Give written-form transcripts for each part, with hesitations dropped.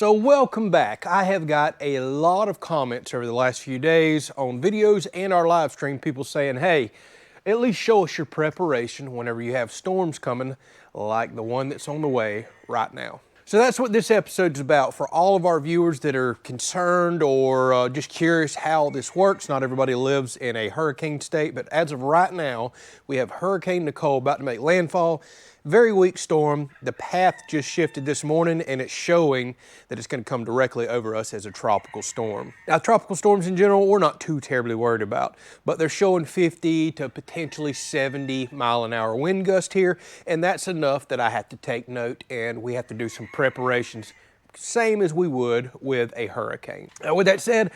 So welcome back. I have got a lot of comments over the last few days on videos and our live stream, people saying, hey, at least show us your preparation whenever you have storms coming like the one that's on the way right now. So that's what this episode is about for all of our viewers that are concerned or just curious how this works. Not everybody lives in a hurricane state, but as of right now, we have Hurricane Nicole about to make landfall. Very weak storm. The path just shifted this morning and it's showing that it's going to come directly over us as a tropical storm. Now, tropical storms in general, we're not too terribly worried about, but they're showing 50 to potentially 70 mile an hour wind gust here. And that's enough that I have to take note and we have to do some preparations, same as we would with a hurricane. Now, with that said,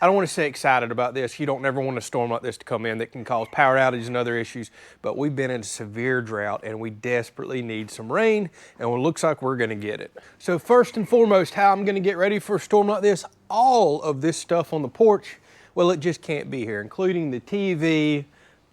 I don't want to say excited about this. You don't never want a storm like this to come in that can cause power outages and other issues, but we've been in a severe drought and we desperately need some rain, and it looks like we're going to get it. So first and foremost, how I'm going to get ready for a storm like this, all of this stuff on the porch, well, it just can't be here, including the TV,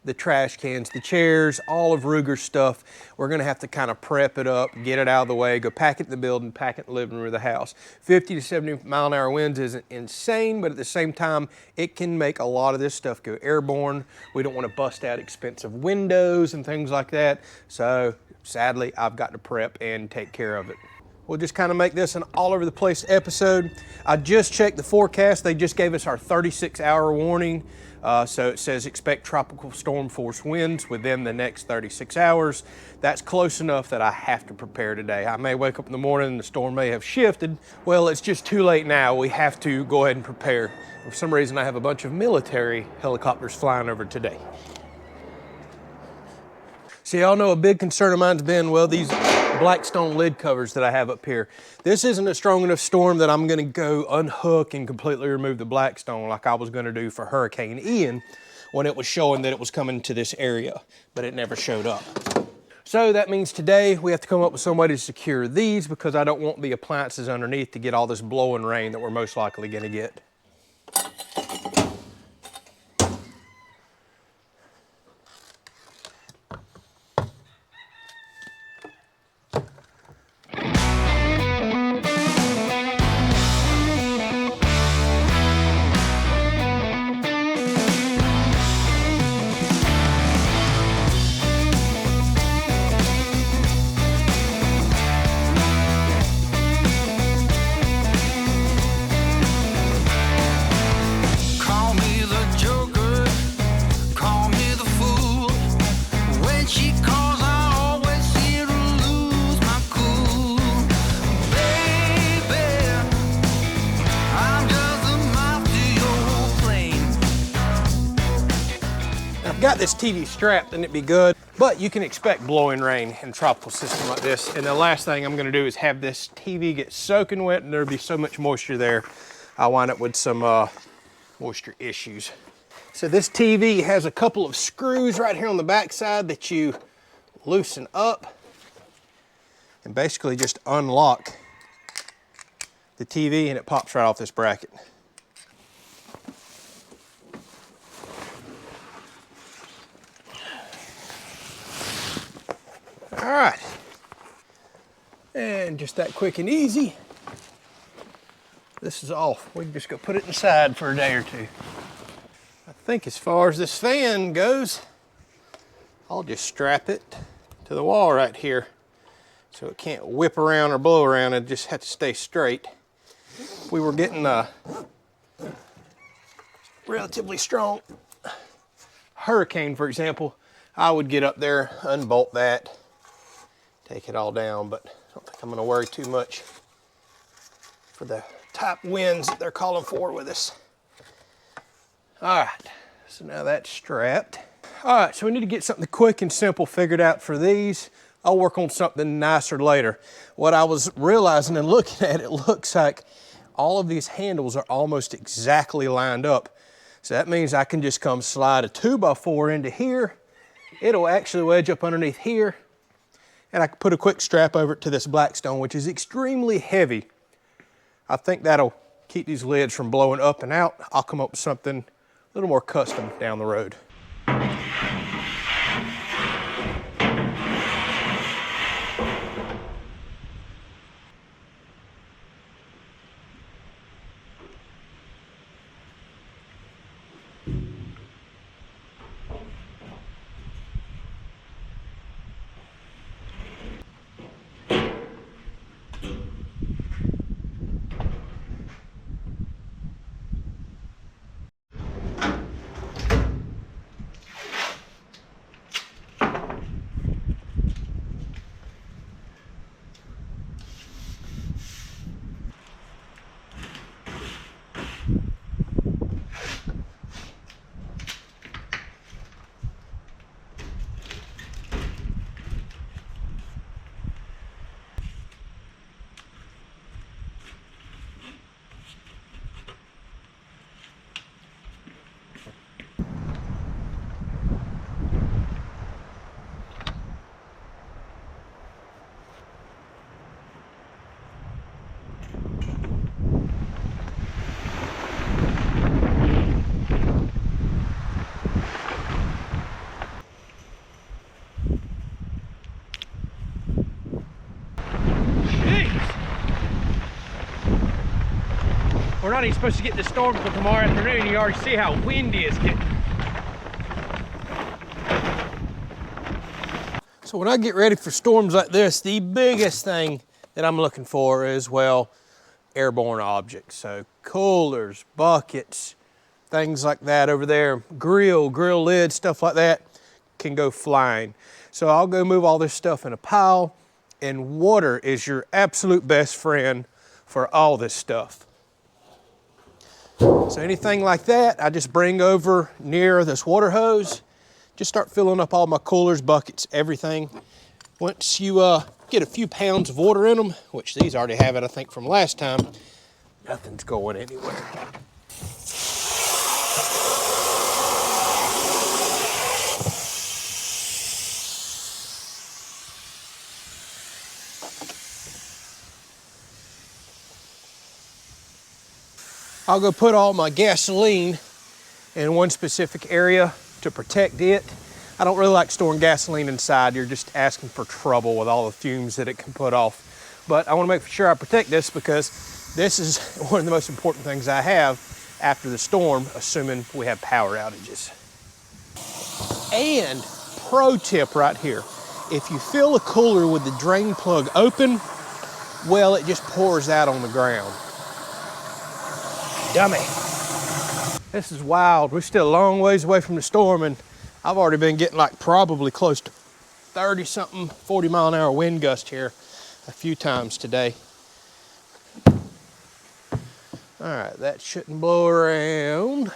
the trash cans, the chairs, all of Ruger's stuff. We're gonna have to kind of prep it up, get it out of the way, go pack it in the building, pack it in the living room of the house. 50 to 70 mile an hour winds isn't insane, but at the same time, it can make a lot of this stuff go airborne. We don't wanna bust out expensive windows and things like that. So sadly, I've got to prep and take care of it. We'll just kind of make this an all over the place episode. I just checked the forecast. They just gave us our 36-hour warning. So it says expect tropical storm force winds within the next 36 hours. That's close enough that I have to prepare today. I may wake up in the morning and the storm may have shifted. Well, it's just too late now. We have to go ahead and prepare. For some reason, I have a bunch of military helicopters flying over today. So y'all know a big concern of mine's been, well, these Blackstone lid covers that I have up here. This isn't a strong enough storm that I'm gonna go unhook and completely remove the Blackstone like I was gonna do for Hurricane Ian when it was showing that it was coming to this area, but it never showed up. So that means today we have to come up with some way to secure these because I don't want the appliances underneath to get all this blowing rain that we're most likely gonna get. Got this TV strapped and it'd be good, but you can expect blowing rain in a tropical system like this. And the last thing I'm gonna do is have this TV get soaking wet and there'll be so much moisture there, I'll wind up with some moisture issues. So this TV has a couple of screws right here on the back side that you loosen up and basically just unlock the TV and it pops right off this bracket. All right, and just that quick and easy, this is off. We can just go put it inside for a day or two. I think as far as this fan goes, I'll just strap it to the wall right here so it can't whip around or blow around. It just has to stay straight. If we were getting a relatively strong hurricane, for example, I would get up there, unbolt that, take it all down, but I don't think I'm gonna worry too much for the type winds that they're calling for with us. All right, so now that's strapped. All right, so we need to get something quick and simple figured out for these. I'll work on something nicer later. What I was realizing and looking at, it looks like all of these handles are almost exactly lined up. So that means I can just come slide a 2x4 into here. It'll actually wedge up underneath here. And I can put a quick strap over it to this Blackstone, which is extremely heavy. I think that'll keep these lids from blowing up and out. I'll come up with something a little more custom down the road. We're not even supposed to get this storm until tomorrow afternoon. You already see how windy it's getting. So when I get ready for storms like this, the biggest thing that I'm looking for is, well, airborne objects. So coolers, buckets, things like that over there, grill lid, stuff like that can go flying. So I'll go move all this stuff in a pile, and water is your absolute best friend for all this stuff. So anything like that, I just bring over near this water hose, just start filling up all my coolers, buckets, everything. Once you get a few pounds of water in them, which these already have it, I think, from last time, nothing's going anywhere. I'll go put all my gasoline in one specific area to protect it. I don't really like storing gasoline inside. You're just asking for trouble with all the fumes that it can put off. But I want to make sure I protect this because this is one of the most important things I have after the storm, assuming we have power outages. And pro tip right here, if you fill a cooler with the drain plug open, well, it just pours out on the ground. Dummy. This is wild. We're still a long ways away from the storm, and I've already been getting like probably close to 30-something, 40-mile-an-hour wind gust here a few times today. All right, that shouldn't blow around.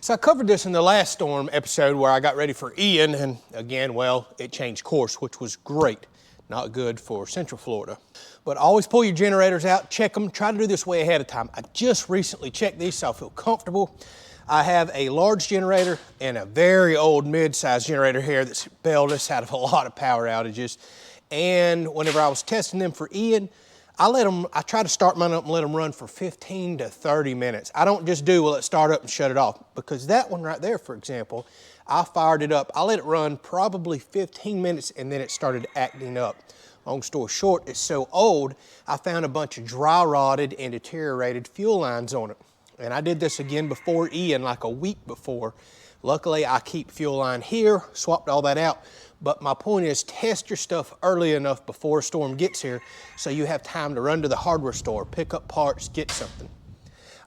So I covered this in the last storm episode where I got ready for Ian, and again, well, it changed course, which was great. Not good for Central Florida. But always pull your generators out, check them, try to do this way ahead of time. I just recently checked these so I feel comfortable. I have a large generator and a very old mid-sized generator here that's bailed us out of a lot of power outages. And whenever I was testing them for Ian, I try to start mine up and let them run for 15 to 30 minutes. I don't just do, well, let's start up and shut it off, because that one right there, for example, I fired it up. I let it run probably 15 minutes and then it started acting up. Long story short, it's so old, I found a bunch of dry rotted and deteriorated fuel lines on it. And I did this again before Ian, like a week before. Luckily, I keep fuel line here, swapped all that out. But my point is, test your stuff early enough before a storm gets here so you have time to run to the hardware store, pick up parts, get something.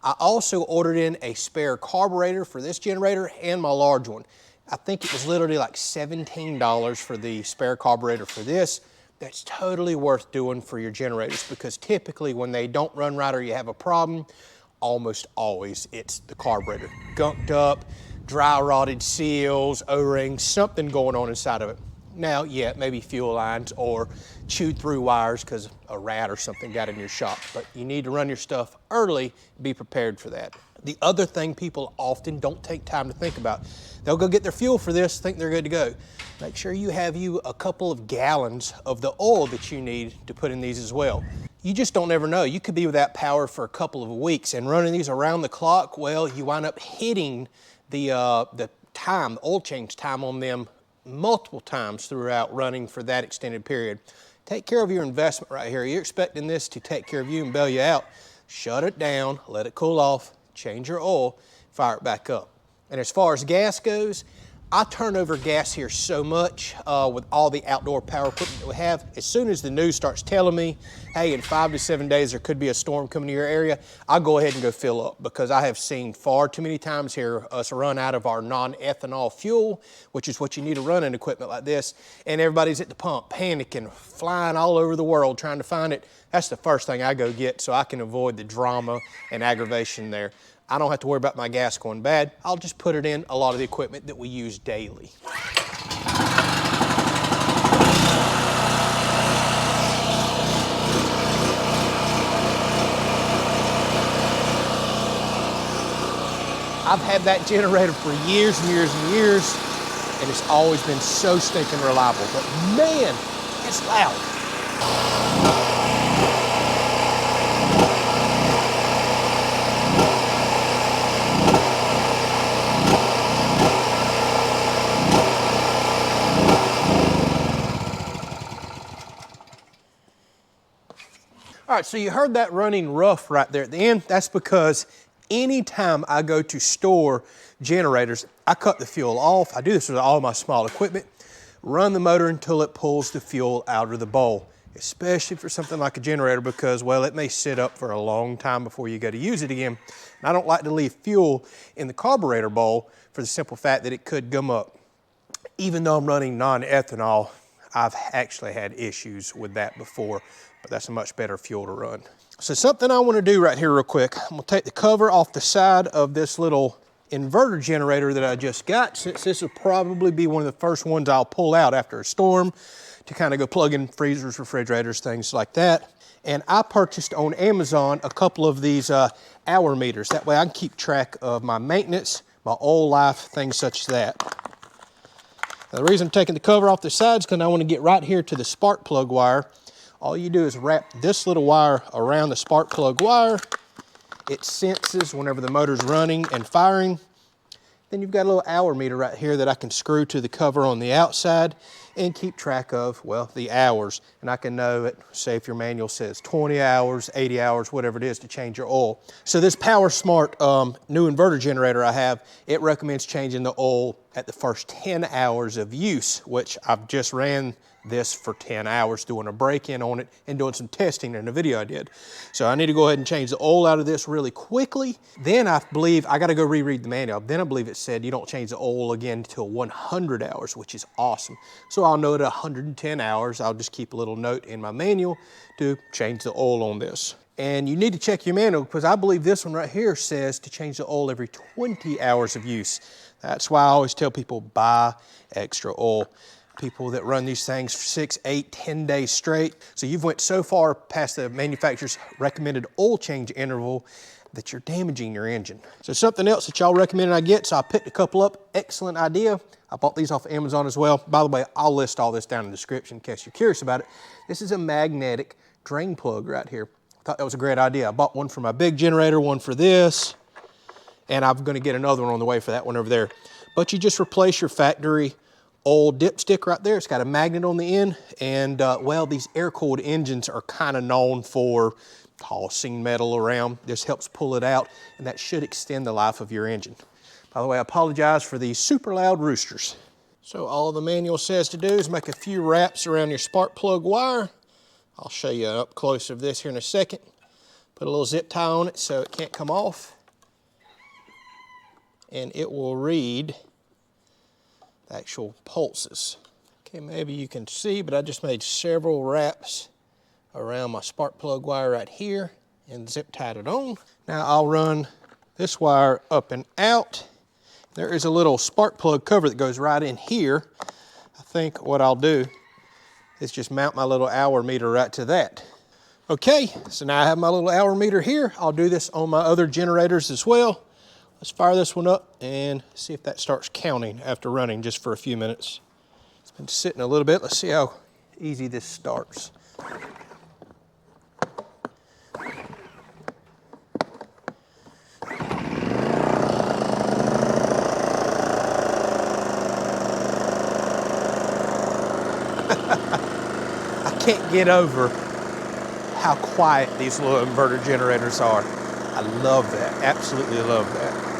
I also ordered in a spare carburetor for this generator and my large one. I think it was literally like $17 for the spare carburetor for this. That's totally worth doing for your generators, because typically when they don't run right or you have a problem, almost always it's the carburetor. Gunked up, dry rotted seals, O-rings, something going on inside of it. Now, yeah, maybe fuel lines or chewed through wires because a rat or something got in your shop, but you need to run your stuff early, be prepared for that. The other thing people often don't take time to think about, they'll go get their fuel for this, think they're good to go. Make sure you have a couple of gallons of the oil that you need to put in these as well. You just don't ever know. You could be without power for a couple of weeks, and running these around the clock, well, you wind up hitting the oil change time on them multiple times throughout running for that extended period. Take care of your investment right here. You're expecting this to take care of you and bail you out. Shut it down, let it cool off, change your oil, fire it back up. And as far as gas goes, I turn over gas here so much with all the outdoor power equipment that we have. As soon as the news starts telling me, hey, in 5 to 7 days there could be a storm coming to your area, I'll go ahead and go fill up, because I have seen far too many times here us run out of our non-ethanol fuel, which is what you need to run in equipment like this, and everybody's at the pump panicking, flying all over the world trying to find it. That's the first thing I go get so I can avoid the drama and aggravation there. I don't have to worry about my gas going bad. I'll just put it in a lot of the equipment that we use daily. I've had that generator for years and years and years, and it's always been so stinking reliable. But man, it's loud. All right, so you heard that running rough right there at the end. That's because anytime I go to store generators, I cut the fuel off. I do this with all my small equipment. Run the motor until it pulls the fuel out of the bowl, especially for something like a generator because, well, it may sit up for a long time before you go to use it again. And I don't like to leave fuel in the carburetor bowl for the simple fact that it could gum up. Even though I'm running non-ethanol, I've actually had issues with that before, but that's a much better fuel to run. So something I want to do right here real quick, I'm going to take the cover off the side of this little inverter generator that I just got, since this will probably be one of the first ones I'll pull out after a storm to kind of go plug in freezers, refrigerators, things like that. And I purchased on Amazon a couple of these hour meters. That way I can keep track of my maintenance, my oil life, things such as that. Now, the reason I'm taking the cover off the sides is because I want to get right here to the spark plug wire. All you do is wrap this little wire around the spark plug wire. It senses whenever the motor's running and firing. Then you've got a little hour meter right here that I can screw to the cover on the outside and keep track of, well, the hours. And I can know it, say if your manual says 20 hours, 80 hours, whatever it is to change your oil. So this Power Smart new inverter generator I have, it recommends changing the oil at the first 10 hours of use, which I've just ran this for 10 hours doing a break-in on it and doing some testing in a video I did. So I need to go ahead and change the oil out of this really quickly. Then I believe, I gotta go reread the manual. Then I believe it said you don't change the oil again until 100 hours, which is awesome. So I'll know at 110 hours, I'll just keep a little note in my manual to change the oil on this. And you need to check your manual because I believe this one right here says to change the oil every 20 hours of use. That's why I always tell people buy extra oil. People that run these things for 6, 8, 10 days straight. So you've went so far past the manufacturer's recommended oil change interval that you're damaging your engine. So something else that y'all recommended I get, so I picked a couple up. Excellent idea. I bought these off Amazon as well. By the way, I'll list all this down in the description in case you're curious about it. This is a magnetic drain plug right here. I thought that was a great idea. I bought one for my big generator, one for this, and I'm gonna get another one on the way for that one over there. But you just replace your factory old dipstick right there. It's got a magnet on the end, and well, these air-cooled engines are kind of known for tossing metal around. This helps pull it out, and that should extend the life of your engine. By the way, I apologize for these super loud roosters. So all the manual says to do is make a few wraps around your spark plug wire. I'll show you up close of this here in a second. Put a little zip tie on it so it can't come off, and it will read actual pulses. Okay, maybe you can see, but I just made several wraps around my spark plug wire right here and zip tied it on. Now I'll run this wire up and out. There is a little spark plug cover that goes right in here. I think what I'll do is just mount my little hour meter right to that. Okay, so now I have my little hour meter here. I'll do this on my other generators as well. Let's fire this one up and see if that starts counting after running just for a few minutes. It's been sitting a little bit. Let's see how easy this starts. I can't get over how quiet these little inverter generators are. I love that, absolutely love that.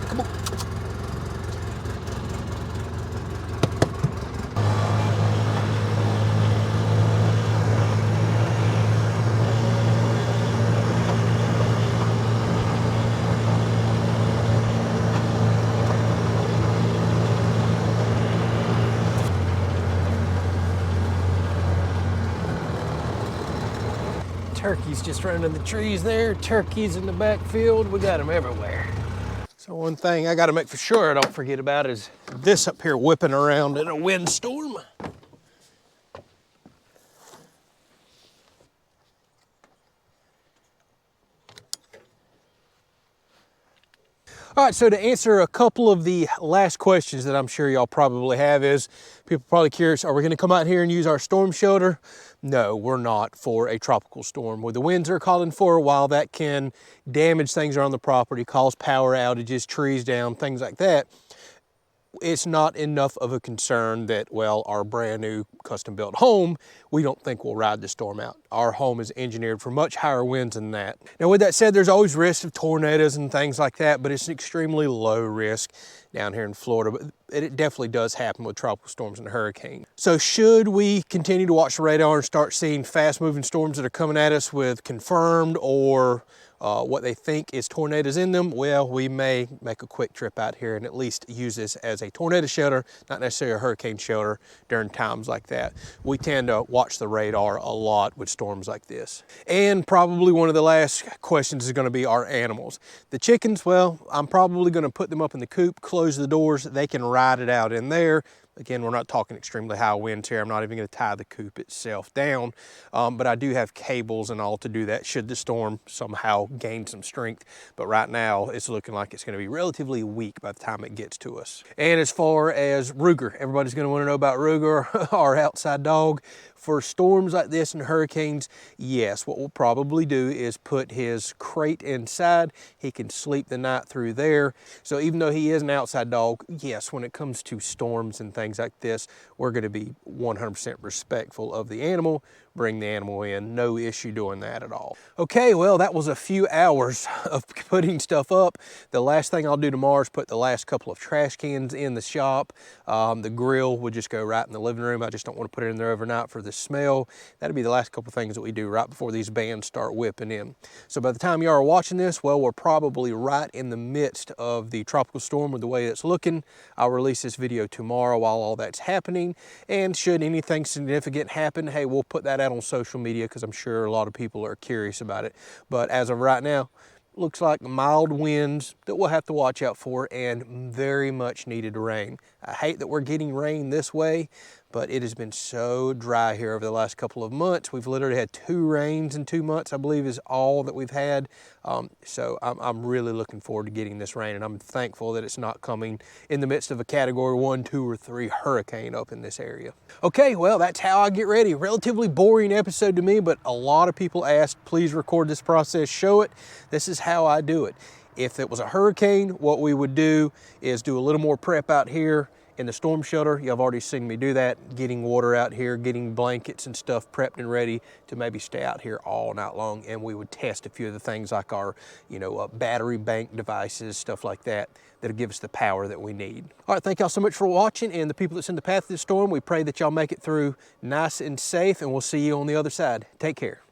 Come on. Turkeys just running in the trees there. Turkeys in the backfield. We got them everywhere. So One thing I got to make for sure I don't forget about is this up here whipping around in a windstorm. All right, so to answer a couple of the last questions that I'm sure y'all probably have is, people probably curious, are we gonna come out here and use our storm shelter? No, we're not for a tropical storm. With the winds they're calling for, while that can damage things around the property, cause power outages, trees down, things like that, it's not enough of a concern that, well, our brand new custom built home, we don't think we'll ride the storm out. Our home is engineered for much higher winds than that. Now with that said, there's always risk of tornadoes and things like that, but it's an extremely low risk down here in Florida. But it definitely does happen with tropical storms and hurricanes. So should we continue to watch the radar and start seeing fast moving storms that are coming at us with confirmed or what they think is tornadoes in them, well, we may make a quick trip out here and at least use this as a tornado shelter, not necessarily a hurricane shelter during times like that. We tend to watch the radar a lot with storms like this. And probably one of the last questions is going to be our animals. The chickens, well, I'm probably going to put them up in the coop, close the doors, they can ride it out in there. Again, we're not talking extremely high winds here. I'm not even going to tie the coop itself down, but I do have cables and all to do that should the storm somehow gain some strength. But right now, it's looking like it's going to be relatively weak by the time it gets to us. And as far as Ruger, everybody's going to want to know about Ruger, our outside dog. For storms like this and hurricanes, yes, what we'll probably do is put his crate inside. He can sleep the night through there. So even though he is an outside dog, yes, when it comes to storms and things like this, we're going to be 100% respectful of the animal, bring the animal in, no issue doing that at all. Okay, well, that was a few hours of putting stuff up. The last thing I'll do tomorrow is put the last couple of trash cans in the shop. The grill would just go right in the living room. I just don't want to put it in there overnight for the smell. That'll be the last couple of things that we do right before these bands start whipping in. So by the time you are watching this, well, we're probably right in the midst of the tropical storm with the way it's looking. I'll release this video tomorrow while all that's happening. And should anything significant happen, hey, we'll put that out on social media because I'm sure a lot of people are curious about it. But as of right now, looks like mild winds that we'll have to watch out for and very much needed rain. I hate that we're getting rain this way, but it has been so dry here over the last couple of months. We've literally had 2 rains in 2 months, I believe is all that we've had. So I'm really looking forward to getting this rain, and I'm thankful that it's not coming in the midst of a category 1, 2, or 3 hurricane up in this area. Okay, well, that's how I get ready. Relatively boring episode to me, but a lot of people asked, please record this process, show it. This is how I do it. If it was a hurricane, what we would do is do a little more prep out here in the storm shelter. You've already seen me do that, getting water out here, getting blankets and stuff prepped and ready to maybe stay out here all night long. And we would test a few of the things like our, battery bank devices, stuff like that, that'll give us the power that we need. All right, thank y'all so much for watching, and the people that's in the path of this storm, we pray that y'all make it through nice and safe, and we'll see you on the other side. Take care.